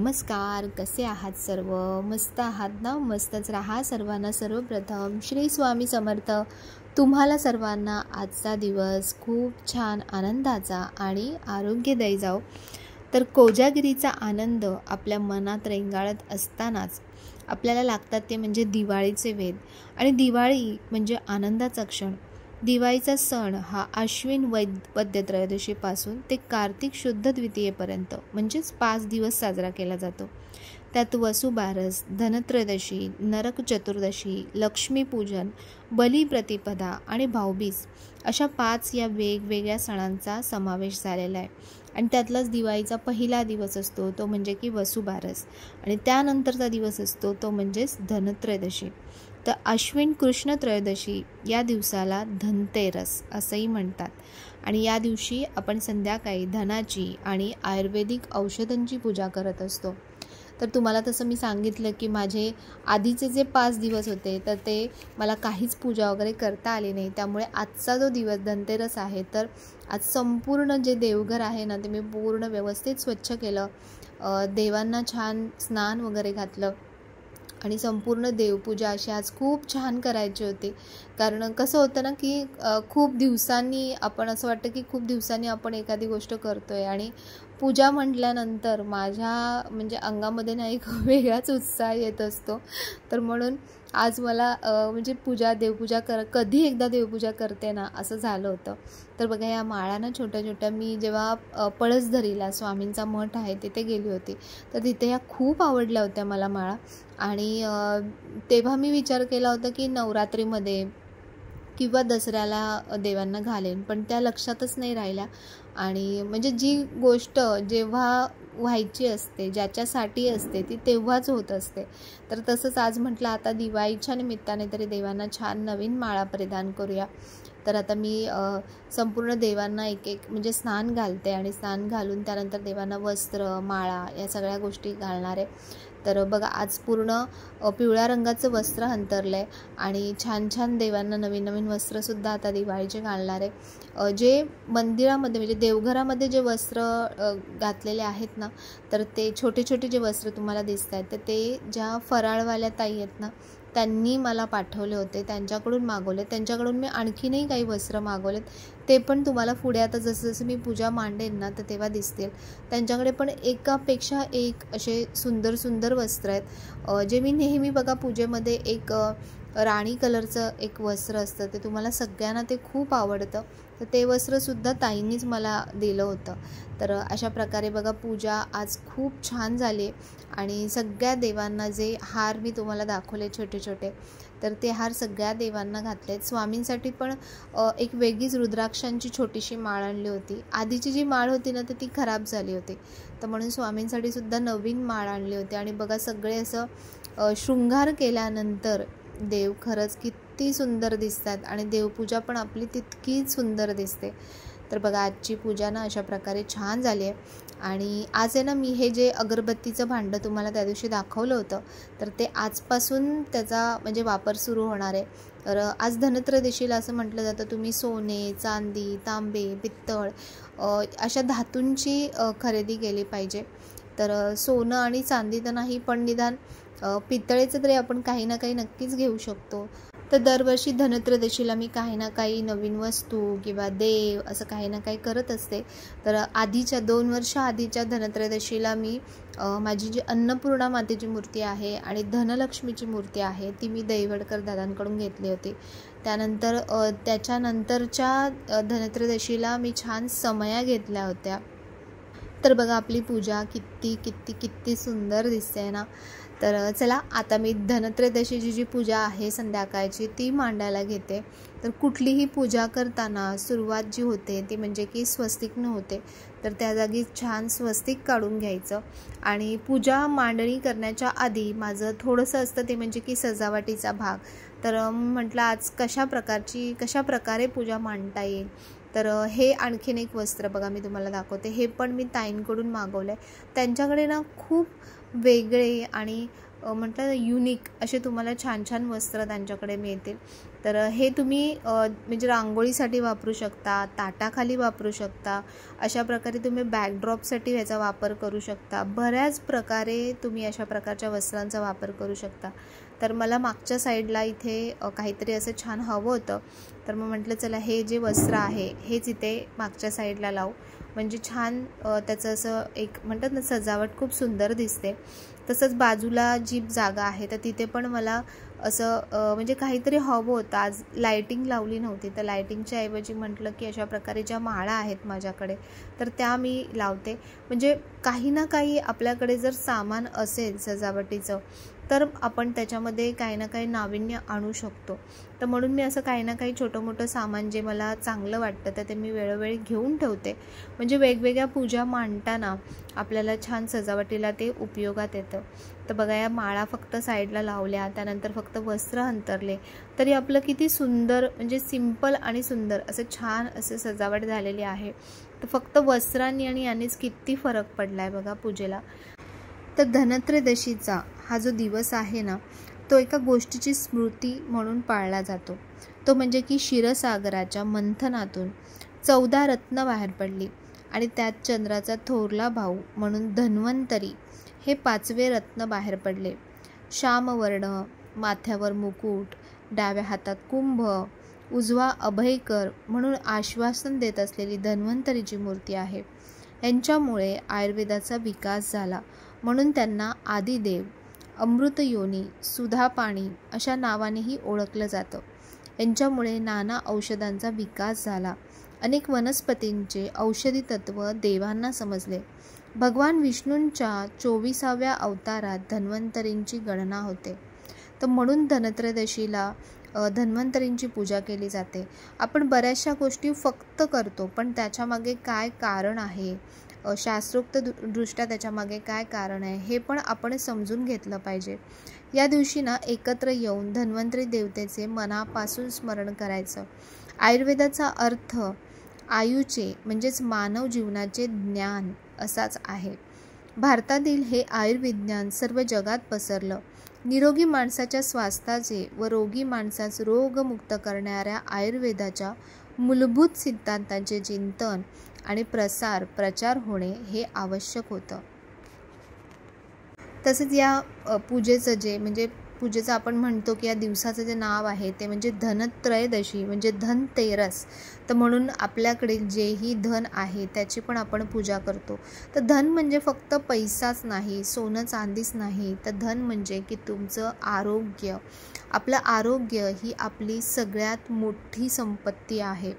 नमस्कार, कसे आहात सर्व? मस्त आहात ना? मस्तच राहा. सर्वांना सर्वप्रथम श्री स्वामी समर्थ. तुम्हाला सर्वांना आजचा दिवस खूप छान आनंदाचा आणि आरोग्यदायी जाओ. तर कोजागिरीचा आनंद आपल्या मनात रेंगाळत असतानाच आपल्याला लागतात ते म्हणजे दिवाळीचे वेध. आणि दिवाळी म्हणजे आनंदाचा क्षण. दिवाळीचा सण हा आश्विन वद्य त्रयोदशीपासून ते कार्तिक शुद्ध द्वितीयेपर्यंत म्हणजेच 5 दिवस साजरा केला जातो. त्यात वसुबारस, धनत्रयोदशी, नरक चतुर्दशी, लक्ष्मीपूजन, बलिप्रतिपदा आणि भाऊबीज अशा 5 या वेगवेगळ्या सणांचा समावेश झालेला आहे. आणि त्यातलाच दिवाळीचा पहिला दिवस असतो तो म्हणजे की वसुबारस, आणि त्यानंतरचा दिवस असतो तो म्हणजेच धनत्रयोदशी. तर आश्विन कृष्ण त्रयोदशी या दिवसाला धनतेरस असंही म्हणतात. आणि या दिवशी आपण संध्याकाळी धनाची आणि आयुर्वेदिक औषधांची पूजा करत असतो. तर तुम्हाला तसं मी सांगितलं की माझे आधीचे जे 5 दिवस होते तर ते मला काहीच पूजा वगैरे करता आली नाही. त्यामुळे आजचा जो दिवस धनतेरस आहे तर आज संपूर्ण जे देवघर आहे ना ते मी पूर्ण व्यवस्थित स्वच्छ केलं. देवांना छान स्नान वगैरे घातलं आणि संपूर्ण देवपूजा अशी आज खूप छान करायची होती. कारण कसं होतं ना की खूप दिवसांनी आपण असं वाटतं की खूप दिवसांनी आपण एखादी गोष्ट करतोय आणि पूजा म्हटल्यानंतर माझ्या म्हणजे अंगामध्ये ना एक वेगळाच उत्साह येत असतो. तर म्हणून आज मला म्हणजे देवपूजा कधी एकदा देवपूजा करते ना असं झालं होतं. तर बघा या माळा ना छोट्या छोट्या मी जेव्हा पळसधरीला स्वामींचा मठ आहे तिथे गेली होती तर तिथे या खूप आवडल्या होत्या मला माळा. आणि तेव्हा मी विचार केला होता की नवरात्रीमध्ये किंवा दसऱ्याला देवांना घालेन, पण त्या लक्षातच नाही राहिल्या. आणि म्हणजे जी गोष्ट जेव्हा व्हायची असते, ज्याच्यासाठी असते ती तेव्हाच होत असते. तर तसंच आज म्हटलं आता दिवाळीच्या निमित्ताने तरी देवांना छान नवीन माळा परिधान करूया. तर आता मी संपूर्ण देवांना एक एक म्हणजे स्नान घालते आणि स्नान घालून त्यानंतर देवांना वस्त्र, माळा या सगळ्या गोष्टी घालणार आहे. तर बघा आज पूर्ण पिवळ्या रंगाचं वस्त्र अंतरलं आहे आणि छान छान देवांना नवीन नवीन वस्त्रसुद्धा आता दिवाळीचे घालणार आहे. जे मंदिरामध्ये म्हणजे देवघरामध्ये जे वस्त्र घातलेले आहेत ना तर ते छोटे छोटे जे वस्त्र तुम्हाला दिसत आहेत तर ते ज्या फराळवाल्या ताई आहेत ना त्यांनी मला पाठवले होते, त्यांच्याकडून मागवले. त्यांच्याकडून मी आणखीनही काही वस्त्र मागवलेत, ते पण तुम्हाला पुढे आता जसं जसं मी पूजा मांडेन ना तर तेव्हा दिसतील. त्यांच्याकडे पण एकापेक्षा एक असे सुंदर सुंदर वस्त्र आहेत. जे मी नेहमी बघा पूजेमध्ये एक राणी कलरचं एक वस्त्र असतं ते तुम्हाला सगळ्यांना ते खूप आवडतं. तर ते वस्त्रसुद्धा ताईंनीच मला दिलं होतं. तर अशा प्रकारे बघा पूजा आज खूप छान झाली. आणि सगळ्या देवांना जे हार मी तुम्हाला दाखवले छोटे छोटे तर ते हार सगळ्या देवांना घातलेत. स्वामींसाठी पण एक वेगळीच रुद्राक्षांची छोटीशी माळ आणली होती. आधीची जी माळ होती ना तर ती खराब झाली होती, तर म्हणून स्वामींसाठी सुद्धा नवीन माळ आणली होती. आणि बघा सगळे असं शृंगार केल्यानंतर देव खरंच किती सुंदर दिसतात आणि देवपूजा पण आपली तितकीच सुंदर दिसते. तर बघा आजची पूजा ना अशा प्रकारे छान झाली आहे. आणि आज आहे ना मी हे जे अगरबत्तीचं भांडं तुम्हाला त्या दिवशी दाखवलं होतं तर ते आजपासून त्याचा म्हणजे वापर सुरू होणार आहे. तर आज धनत्रयोदशीला असं म्हटलं जातं तुम्ही सोने, चांदी, तांबे, पित्तळ अशा धातूंची खरेदी केली पाहिजे. तर सोनं आणि चांदी तर नाही पण निदान पितळेचं तरी आपण काही ना काही नक्कीच घेऊ शकतो. तर दरवर्षी धनत्रयोदशीला मी काही ना काही नवीन वस्तू किंवा देव असं काही ना काही करत असते. तर आधीच्या 2 वर्ष आधीच्या धनत्रयोदशीला मी माझी जी अन्नपूर्णा मातेची मूर्ती आहे आणि धनलक्ष्मीची मूर्ती आहे ती मी दैवडकर दादांकडून घेतली होती. त्यानंतर त्याच्यानंतरच्या धनत्रयोदशीला मी छान समया घेतल्या होत्या. तर बघा आपली पूजा किती किती किती सुंदर दिसते ना. तर चला आता मी धनत्रयोदशीची जी पूजा आहे संध्याकाळची ती मांडायला घेते. तर कुठलीही पूजा करताना सुरुवात जी होते ती म्हणजे की स्वस्तिकनं होते. तर त्या जागी छान स्वस्तिक काढून घ्यायचं. आणि पूजा मांडणी करण्याच्या आधी माझं थोडंसं असतं ते म्हणजे की सजावटीचा भाग. तर म्हटलं आज कशा प्रकारे पूजा मांडता येईल. तर हे आणखीन एक वस्त्र बघा मी तुम्हाला दाखवते. हे पण मी ताईंकडून मागवलं आहे. त्यांच्याकडे ना खूप वेगळे आणि म्हटलं ना युनिक असे तुम्हाला छान छान वस्त्र त्यांच्याकडे मिळतील. तर हे तुम्ही म्हणजे रांगोळीसाठी वापरू शकता, ताटाखाली वापरू शकता, अशा प्रकारे तुम्ही बॅकड्रॉपसाठी ह्याचा वापर करू शकता. बऱ्याच प्रकारे तुम्ही अशा प्रकारच्या वस्त्रांचा वापर करू शकता. तर मला मागच्या साईडला इथे काहीतरी असं छान हवं होतं, तर मग म्हटलं चला हे जे वस्त्र आहे हेच इथे मागच्या साईडला लावू, म्हणजे छान त्याचं असं एक म्हणतात ना सजावट खूप सुंदर दिसते. तसंच बाजूला जी जागा आहे तर तिथे पण मला असं म्हणजे काहीतरी हवं होतं. आज लायटिंग लावली नव्हती, तर लायटिंगच्या ऐवजी म्हटलं की अशा प्रकारे ज्या माळा आहेत माझ्याकडे तर त्या मी लावते. म्हणजे काही ना काही आपल्याकडे जर सामान असेल सजावटीचं तर आपण त्याच्यामध्ये काही ना काही नाविन्य आणू शकतो. तर म्हणून मी असं काही ना काही छोटं मोठं सामान जे मला चांगलं वाटतं तर ते मी वेळोवेळी घेऊन ठेवते. म्हणजे वेगवेगळ्या पूजा मांडताना आपल्याला छान सजावटीला ते उपयोगात येतं. तर बघा या माळा फक्त साईडला लावल्या, त्यानंतर फक्त वस्त्र अंतरले तरी आपलं किती सुंदर म्हणजे सिंपल आणि सुंदर असं छान असं सजावट झालेली आहे. तर फक्त वस्त्रांनी आणि यानेच किती फरक पडला आहे बघा पूजेला. तर धनत्रयोदशीचा हा जो दिवस आहे ना तो एका गोष्टीची स्मृती म्हणून पाळला जातो. तो म्हणजे की क्षीरसागराच्या मंथनातून 14 रत्न बाहेर पडली आणि त्यात चंद्राचा थोरला भाऊ म्हणून धन्वंतरी हे 5वे रत्न बाहेर पडले. श्यामवर्ण, माथ्यावर मुकुट, डाव्या हातात कुंभ, उजवा अभयकर म्हणून आश्वासन देत असलेली धन्वंतरीची मूर्ती आहे. यांच्यामुळे आयुर्वेदाचा विकास झाला म्हणून त्यांना आदिदेव, अमृतयोनी, सुधापाणी अशा नावानेही ओळखलं जातं. यांच्यामुळे नाना औषधांचा विकास झाला. अनेक वनस्पतींचे औषधी तत्व देवांना समजले. भगवान विष्णूंच्या 24व्या अवतारात धन्वंतरींची गणना होते. तर म्हणून धनत्रयोदशीला धन्वंतरींची पूजा केली जाते. आपण बऱ्याचशा गोष्टी फक्त करतो, पण त्याच्यामागे काय कारण आहे, शास्त्रोक्त दृष्ट्या त्याच्यामागे काय कारण आहे हे पण आपण समजून घेतलं पाहिजे. या दिवशी ना एकत्र येऊन धन्वंतरी देवतेचे मनापासून स्मरण करायचं. आयुर्वेदाचा अर्थ आयुचे म्हणजेच मानव जीवनाचे ज्ञान असाच आहे. भारतातील हे आयुर्विज्ञान सर्व जगात पसरलं. निरोगी माणसाच्या स्वास्थ्याचे व रोगी माणसास रोगमुक्त करणाऱ्या आयुर्वेदाच्या मूलभूत सिद्धांतांचे चिंतन आणि प्रचार होणे हे आवश्यक होतं. तसेच या पूजेचं जे म्हणजे पूजेचं आपण म्हणतो की या दिवसाचं जे नाव आहे ते म्हणजे धनत्रयोदशी म्हणजे धनतेरस. तर म्हणून आपल्याकडे जेही धन आहे त्याची पण आपण पूजा करतो. तर धन म्हणजे फक्त पैसाच नाही, सोनं चांदीच नाही, तर धन म्हणजे की तुमचं आरोग्य. आपलं आरोग्य ही आपली सगळ्यात मोठी संपत्ती आहे.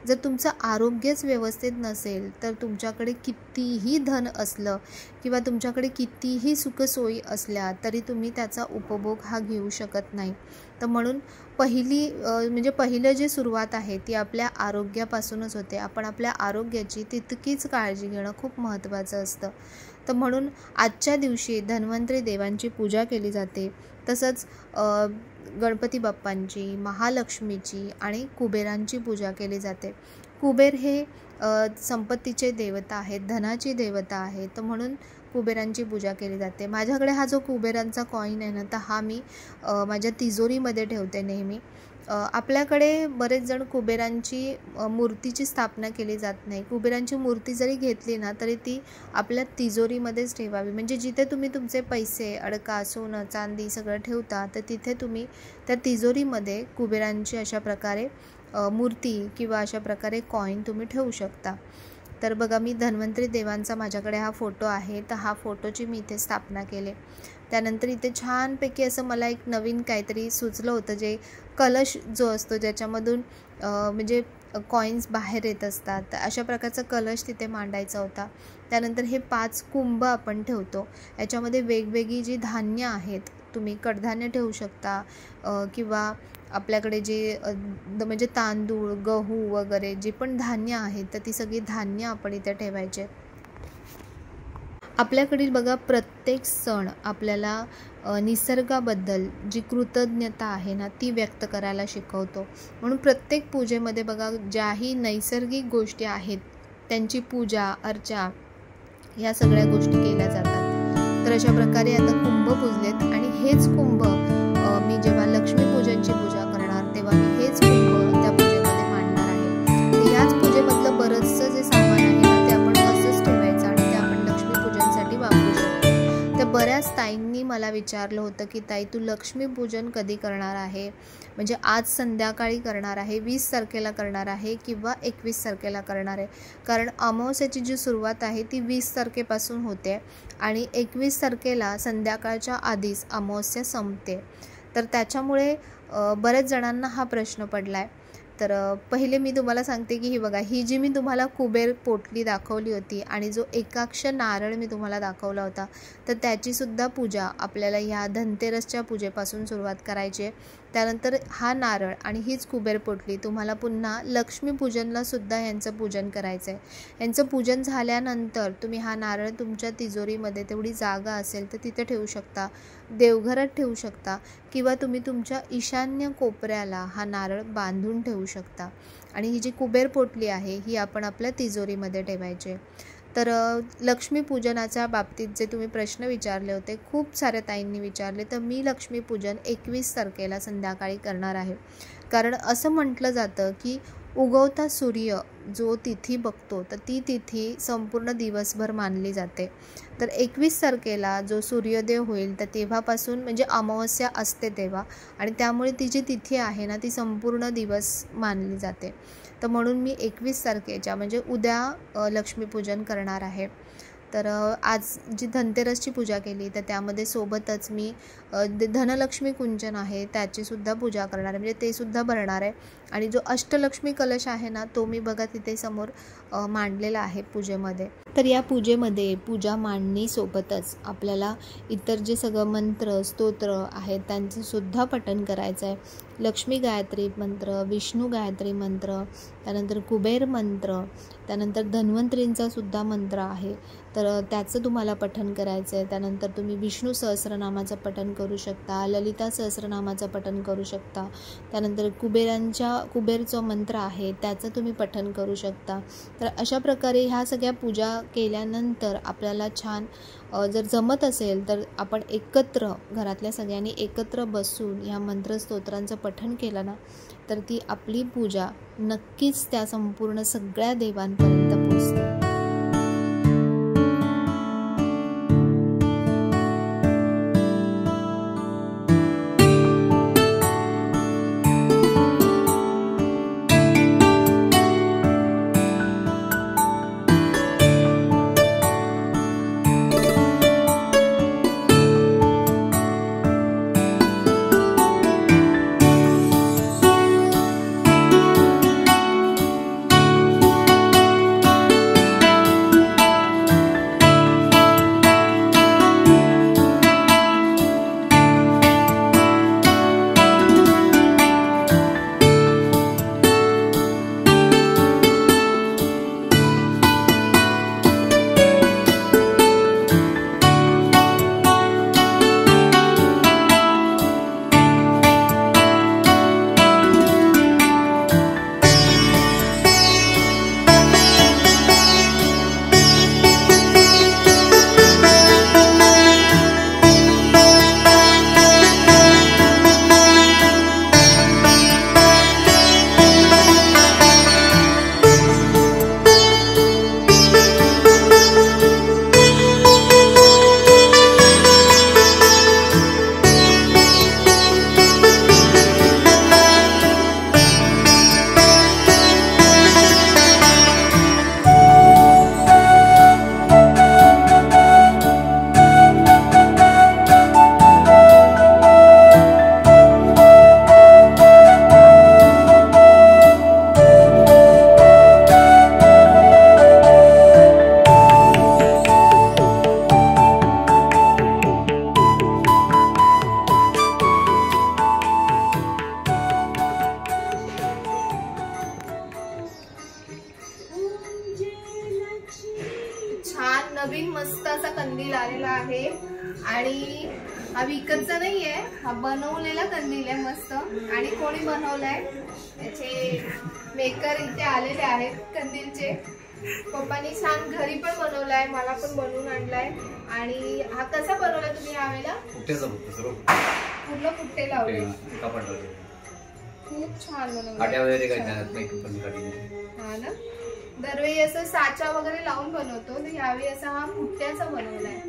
जर तुमचं आरोग्यच व्यवस्थित नसेल तर तुमच्याकडे कितीही धन असलं किंवा तुमच्याकडे कितीही सुखसोयी असल्या तरी तुम्ही त्याचा उपभोग हा घेऊ शकत नाही. तर म्हणून पहिलं जे सुरुवात आहे ती आपल्या आरोग्यापासूनच होते. आपण आपल्या आरोग्याची तितकीच काळजी घेणं खूप महत्त्वाचं असतं. तर म्हणून आजच्या दिवशी धन्वंतरी देवांची पूजा केली जाते. तसंच गणपती बाप्पांची, महालक्ष्मीची आणि कुबेरांची पूजा केली जाते. कुबेर हे संपत्तीचे देवता आहेत, धनाची देवता आहे. तर म्हणून कुबेरांची पूजा केली जाते. माझ्याकडे हा जो कुबेरांचा कॉईन आहे ना तर हा मी माझ्या तिजोरीमध्ये ठेवते नेहमी. आपल्याकडे बरेच जण कुबेरांची मूर्तीची स्थापना केली जात नाही. कुबेरांची मूर्ती जरी घेतली ना तरी ती आपल्या तिजोरीमध्येच ठेवावी. म्हणजे जिथे तुम्ही तुमचे पैसे, अडका, सोनं, चांदी सगळं ठेवता तर तिथे तुम्ही त्या तिजोरीमध्ये कुबेरांची अशा प्रकारे मूर्ती किंवा अशा प्रकारे कॉईन तुम्ही ठेवू शकता. तर बघा मी धन्वंतरी देवांचा माझ्याकडे हा फोटो आहे. तर हा फोटोची मी इथे स्थापना केली. त्यानंतर इथे छानपैकी असं मला एक नवीन काहीतरी सुचलं होतं, जे कलश जो असतो ज्याच्यामधून म्हणजे कॉईन्स बाहेर येत असतात, तर अशा प्रकारचा कलश तिथे मांडायचा होता. त्यानंतर हे 5 कुंभ आपण ठेवतो. याच्यामध्ये वेगवेगळी जी धान्य आहेत, तुम्ही कडधान्य ठेवू शकता किंवा आपल्याकडे जे म्हणजे तांदूळ, गहू वगैरे जे पण धान्य आहेत तर ती सगळी धान्य आपण इथे ठेवायचे. आपल्याकडील बघा प्रत्येक सण आपल्याला निसर्गाबद्दल जी कृतज्ञता आहे ना ती व्यक्त करायला शिकवतो. म्हणून प्रत्येक पूजेमध्ये बघा ज्याही नैसर्गिक गोष्टी आहेत त्यांची पूजा अर्चा या सगळ्या गोष्टी केल्या जातात. तर अशा प्रकारे आता कुंभ पुजलेत आणि हेच कुंभ मी जेव्हा लक्ष्मीपूजनची पूजा करणार तेव्हा मी हेच कुंभ त्या पूजेमध्ये मांडणार आहे. याच पूजेमधलं बरंचसं जे सामान आहे ना ते आपण असंच ठेवायचं आणि ते आपण लक्ष्मीपूजनसाठी वापरू शकतो. तर बऱ्याच ताईंनी मला विचारलं होतं की ताई तू लक्ष्मीपूजन कधी करणार आहे, म्हणजे आज संध्याकाळी करणार आहे, 20 तारखेला करणार आहे किंवा 21 तारखेला करणार आहे. कारण अमावस्येची जी सुरुवात आहे ती 20 तारखेपासून होते आणि 21 तारखेला संध्याकाळच्या आधीच अमावस्या संपते. तर त्याच्यामुळे बऱ्याच जणांना हा प्रश्न पडला आहे. तर पहिले मी तुम्हाला सांगते की ही बघा, ही जी मी तुम्हाला कुबेर पोटली दाखवली होती आणि जो एकाक्ष नारळ मी तुम्हाला दाखवला होता, तर त्याचीसुद्धा पूजा आपल्याला ह्या धनतेरसच्या पूजेपासून सुरुवात करायची आहे. त्यानंतर हा नारळ आणि हीच कुबेर पोटली तुम्हाला पुन्हा लक्ष्मीपूजनलासुद्धा यांचं पूजन करायचं आहे. यांचं पूजन झाल्यानंतर तुम्ही हा नारळ तुमच्या तिजोरीमध्ये तेवढी जागा असेल तर तिथे ठेवू शकता, देवघरात ठेवू शकता किंवा तुम्ही तुमच्या ईशान्य कोपऱ्याला हा नारळ बांधून ठेवू शकता. आणि ही जी कुबेर पोटली आहे ही आपण आपल्या तिजोरीमध्ये ठेवायची. तर लक्ष्मीपूजनाच्या बाबतीत जे तुम्ही प्रश्न विचारले होते, खूप साऱ्या ताईंनी विचारले, तर मी लक्ष्मीपूजन 21 तारखेला संध्याकाळी करणार आहे. कारण असं म्हटलं जातं की उगवता सूर्य जो तिथी बघतो तर ती तिथी संपूर्ण दिवसभर मानली जाते. तर 21 तारखेला जो सूर्योदय होईल तर तेव्हापासून म्हणजे अमावस्या असते तेव्हा, आणि त्यामुळे ती जी तिथी आहे ना ती संपूर्ण दिवस मानली जाते. तर म्हणून मी 21 तारखेच्या म्हणजे उद्या लक्ष्मीपूजन करणार आहे. तर आज जी धनतेरसची पूजा केली तर त्यामध्ये सोबतच मी धनलक्ष्मी कुंचन आहे त्याचीसुद्धा पूजा करणार आहे, म्हणजे ते सुद्धा भरणार आहे. आणि जो अष्टलक्ष्मी कलश आहे ना तो मी बघा तिथे समोर मांडलेला आहे पूजेमध्ये. तर या पूजेमध्ये पूजा मांडणीसोबतच आपल्याला इतर जे सगळं मंत्र स्तोत्र आहेत त्यांचंसुद्धा पठण करायचं आहे. लक्ष्मी गायत्री मंत्र, विष्णू गायत्री मंत्र, त्यानंतर कुबेर मंत्र, त्यानंतर धन्वंतरींचा सुद्धा मंत्र आहे तर त्याचं तुम्हाला पठण करायचं आहे. त्यानंतर तुम्ही विष्णू सहस्रनामाचं पठण करू शकता, ललिता सहस्रनामाचं पठण करू शकता. त्यानंतर कुबेरचं मंत्र आहे त्याचं तुम्ही पठण करू शकता. तर अशा प्रकारे ह्या सगळ्या पूजा केल्यानंतर आपल्याला छान जर जमत असेल तर आपण एकत्र घरातल्या सगळ्यांनी एकत्र बसून ह्या मंत्रस्तोत्रांचं पठण केलं ना तर ती आपली पूजा नक्कीच त्या संपूर्ण सगळ्या देवांपर्यंत पोहोचते. नवीन मस्त असा कंदील आलेला आहे आणि हा विकतचा नाहीये, हा बनवलेला कंदील आहे मस्त. आणि कोणी बनवलाय त्याचे मेकर इथे आलेले आहेत कंदीलचे. पप्पानी छान घरी पण बनवलाय, मला पण बनवून आणलाय. आणि हा कसा बनवला तुम्ही यावेळेला? पुट्ट्याचा सर्व पूर्ण पुट्टे लावले, खूप छान बनवलं. हा ना, दरवेळी असं साचा वगैरे लावून बनवतो, तर यावेळी असा हा पुट्ट्याचा बनवलाय.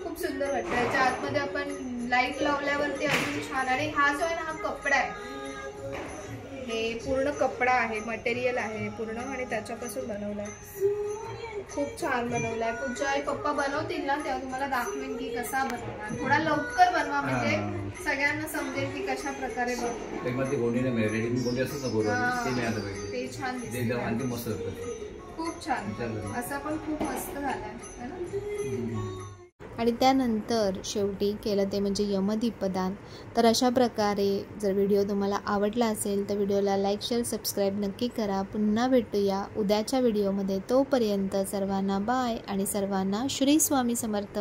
खूप सुंदर वाटतं. याच्या आतमध्ये आपण लाईट लावल्यावरती अजून छान. आणि हा जो आहे ना, हा कपडा आहे, हे पूर्ण कपडा आहे, मटेरियल आहे पूर्ण, आणि त्याच्यापासून बनवलाय. खूप छान बनवलाय. पुढच्या वेळी पप्पा बनवतील ना, तेव्हा तुम्हाला दाखवेन की कसा बनवणार. थोडा लवकर बनवा, म्हणजे सगळ्यांना समजेल की कशा प्रकारे बनवणार. ते छान दिसतं, खूप छान. असा पण खूप मस्त झालाय. आणि त्यानंतर शेवटी केलं ते म्हणजे यमदीपदान. तर अशा प्रकारे जर व्हिडिओ तुम्हाला आवडला असेल तर व्हिडिओला लाईक, शेअर, सबस्क्राईब नक्की करा. पुन्हा भेटूया उद्याच्या व्हिडिओमध्ये. तोपर्यंत सर्वांना बाय आणि सर्वांना श्री स्वामी समर्थ.